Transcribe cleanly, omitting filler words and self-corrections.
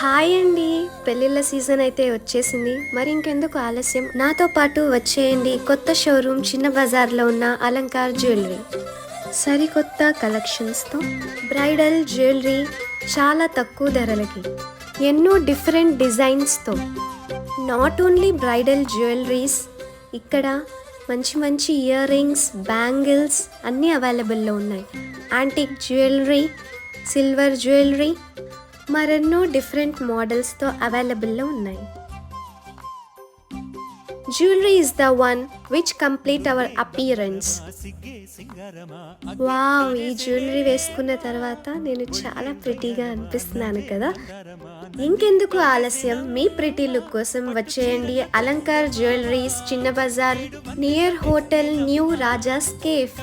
Hi అండి, పెళ్ళిళ్ళ season అయితే వచ్చేసింది. మరి ఇంకెందుకు ఆలస్యం, నాతో పాటు వచ్చేయండి కొత్త షోరూమ్ చిన్న బజార్లో ఉన్న అలంకార్ జ్యువెలరీ. సరికొత్త కలెక్షన్స్తో బ్రైడల్ జ్యువెలరీ చాలా తక్కువ ధరలకి, ఎన్నో డిఫరెంట్ డిజైన్స్తో. నాట్ ఓన్లీ బ్రైడల్ జ్యువెలరీస్, ఇక్కడ మంచి మంచి ఇయర్ రింగ్స్, బ్యాంగిల్స్ అన్నీ అవైలబుల్లో ఉన్నాయి. యాంటిక్ జ్యువెలరీ, సిల్వర్ జ్యువెలరీ, మరెన్నో డిఫరెంట్ మోడల్స్తో అవైలబుల్లో ఉన్నాయి. Jewellery is the one which complete our appearance. Wow, ఈ జ్యువెలరీ వేసుకున్న తర్వాత నేను చాలా ప్రిటీగా అనిపిస్తున్నాను కదా. ఇంకెందుకు ఆలస్యం, మీ ప్రిటీ లుక్ కోసం వచ్చేయండి Alankar jewelleries, Chinna Bazaar, near hotel new Raja's cafe.